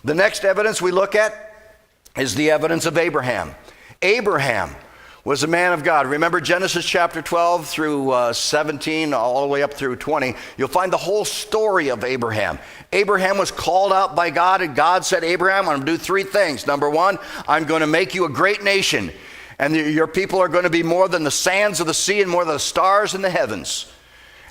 The next evidence we look at is the evidence of Abraham. Abraham was a man of God. Remember Genesis chapter 12 through 17, all the way up through 20. You'll find the whole story of Abraham. Abraham was called out by God, and God said, Abraham, I'm going to do three things. Number one, I'm going to make you a great nation, and your people are going to be more than the sands of the sea and more than the stars in the heavens.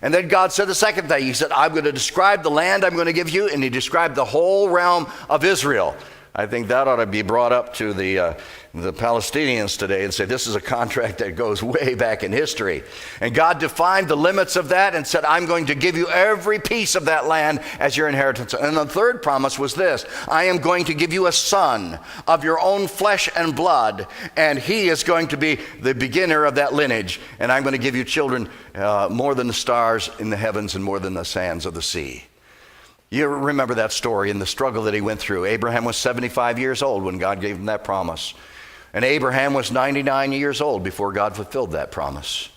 And then God said the second thing. He said, I'm going to describe the land I'm going to give you, and he described the whole realm of Israel. I think that ought to be brought up to the Palestinians today and say, this is a contract that goes way back in history. And God defined the limits of that and said, I'm going to give you every piece of that land as your inheritance. And the third promise was this: I am going to give you a son of your own flesh and blood, and he is going to be the beginner of that lineage. And I'm going to give you children more than the stars in the heavens and more than the sands of the sea. You remember that story and the struggle that he went through. Abraham was 75 years old when God gave him that promise. And Abraham was 99 years old before God fulfilled that promise.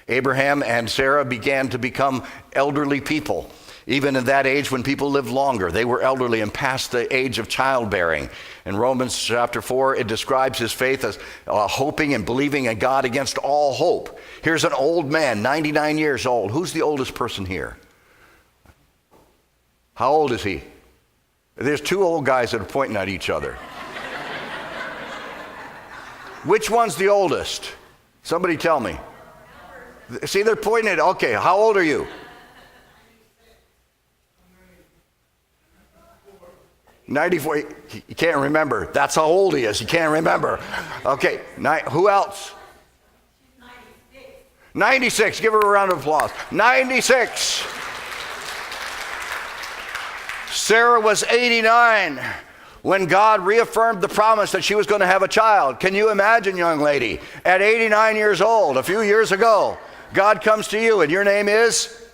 Abraham and Sarah began to become elderly people. Even in that age when people lived longer, they were elderly and past the age of childbearing. In Romans chapter 4, it describes his faith as hoping and believing in God against all hope. Here's an old man, 99 years old. Who's the oldest person here? How old is he? There's two old guys that are pointing at each other. Which one's the oldest? Somebody tell me. See, they're pointing at, okay, how old are you? 94. You can't remember. That's how old he is. You can't remember. Okay, who else? 96. Give her a round of applause. 96. Sarah was 89 when God reaffirmed the promise that she was going to have a child. Can you imagine, young lady, at 89 years old, a few years ago, God comes to you and your name is?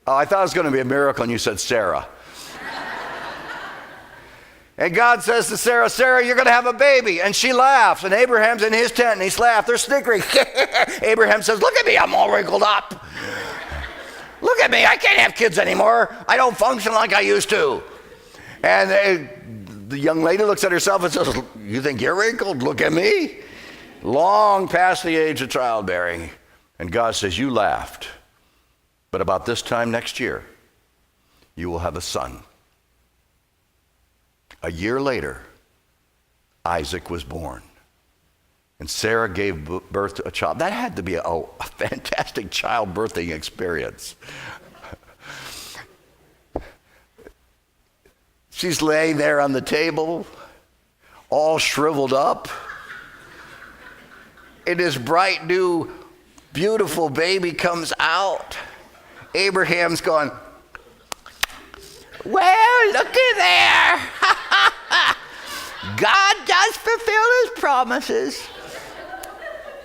Oh, I thought it was going to be a miracle and you said Sarah. And God says to Sarah, Sarah, you're going to have a baby. And she laughs. And Abraham's in his tent and he's laughing. They're snickering. Abraham says, look at me, I'm all wrinkled up. Look at me, I can't have kids anymore. I don't function like I used to. And the young lady looks at herself and says, you think you're wrinkled? Look at me. Long past the age of childbearing. And God says, you laughed. But about this time next year, you will have a son. A year later, Isaac was born. And Sarah gave birth to a child. That had to be a fantastic childbirthing experience. She's laying there on the table, all shriveled up. And this bright, new, beautiful baby comes out. Abraham's going, well, looky there. God does fulfill his promises.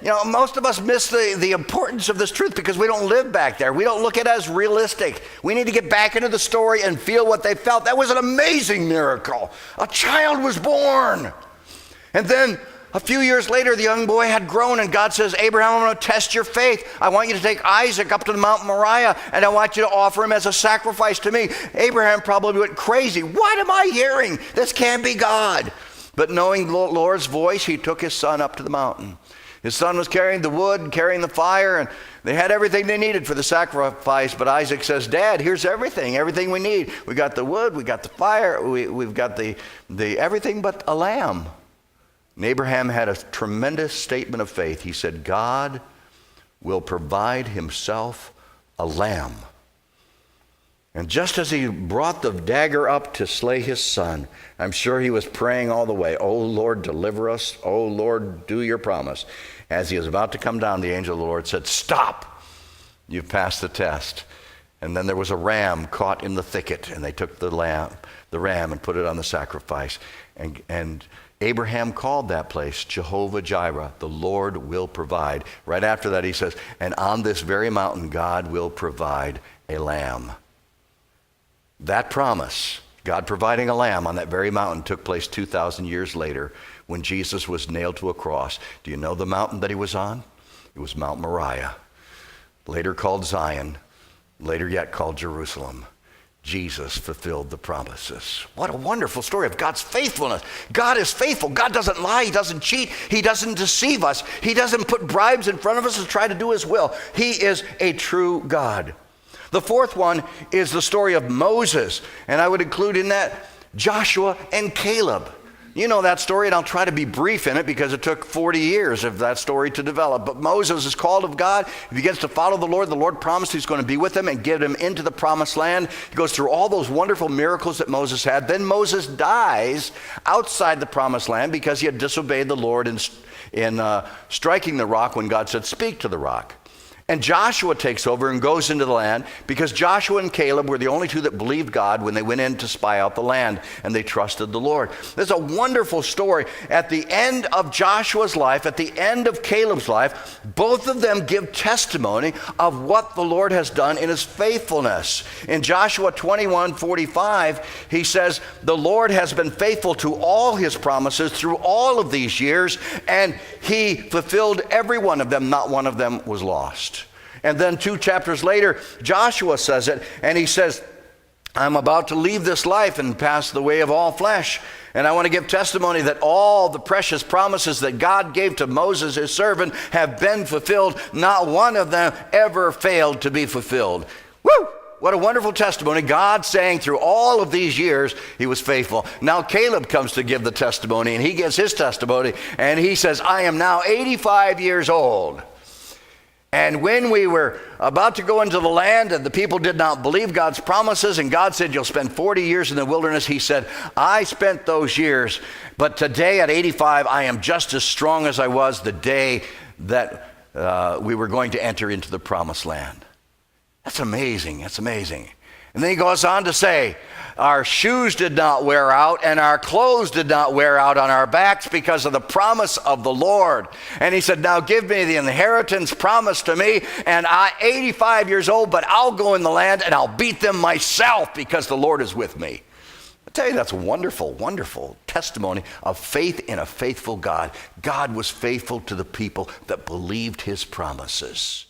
You know, most of us miss the importance of this truth because we don't live back there. We don't look at it as realistic. We need to get back into the story and feel what they felt. That was an amazing miracle. A child was born. And then a few years later, the young boy had grown, and God says, Abraham, I'm going to test your faith. I want you to take Isaac up to the Mount Moriah, and I want you to offer him as a sacrifice to me. Abraham probably went crazy. What am I hearing? This can't be God. But knowing the Lord's voice, he took his son up to the mountain. His son was carrying the wood and carrying the fire, and they had everything they needed for the sacrifice. But Isaac says, Dad, here's everything we need. We got the wood, we got the fire, we've got the everything but a lamb. And Abraham had a tremendous statement of faith. He said, God will provide himself a lamb. And just as he brought the dagger up to slay his son, I'm sure he was praying all the way, oh Lord, deliver us. Oh Lord, do your promise. As he was about to come down, the angel of the Lord said, stop, you've passed the test. And then there was a ram caught in the thicket, and they took the ram and put it on the sacrifice. And Abraham called that place Jehovah Jireh, the Lord will provide. Right after that he says, and on this very mountain God will provide a lamb. That promise, God providing a lamb on that very mountain, took place 2,000 years later when Jesus was nailed to a cross. Do you know the mountain that he was on? It was Mount Moriah, later called Zion, later yet called Jerusalem. Jesus fulfilled the promises. What a wonderful story of God's faithfulness. God is faithful. God doesn't lie. He doesn't cheat. He doesn't deceive us. He doesn't put bribes in front of us to try to do his will. He is a true God. The fourth one is the story of Moses, and I would include in that Joshua and Caleb. You know that story, and I'll try to be brief in it because it took 40 years of that story to develop. But Moses is called of God. He begins to follow the Lord. The Lord promised he's going to be with him and get him into the promised land. He goes through all those wonderful miracles that Moses had. Then Moses dies outside the promised land because he had disobeyed the Lord in striking the rock when God said, speak to the rock. And Joshua takes over and goes into the land because Joshua and Caleb were the only two that believed God when they went in to spy out the land, and they trusted the Lord. There's a wonderful story. At the end of Joshua's life, at the end of Caleb's life, both of them give testimony of what the Lord has done in his faithfulness. In Joshua 21:45, he says, the Lord has been faithful to all his promises through all of these years, and he fulfilled every one of them. Not one of them was lost. And then 2 chapters later, Joshua says it, and he says, I'm about to leave this life and pass the way of all flesh. And I want to give testimony that all the precious promises that God gave to Moses, his servant, have been fulfilled. Not one of them ever failed to be fulfilled. Woo! What a wonderful testimony. God saying through all of these years, he was faithful. Now Caleb comes to give the testimony, and he gives his testimony, and he says, I am now 85 years old. And when we were about to go into the land and the people did not believe God's promises, and God said, you'll spend 40 years in the wilderness, he said, I spent those years, but today at 85, I am just as strong as I was the day that we were going to enter into the promised land. That's amazing. That's amazing. And then he goes on to say, our shoes did not wear out and our clothes did not wear out on our backs because of the promise of the Lord. And he said, now give me the inheritance promised to me, and I'm 85 years old, but I'll go in the land and I'll beat them myself because the Lord is with me. I tell you, that's a wonderful, wonderful testimony of faith in a faithful God. God was faithful to the people that believed his promises.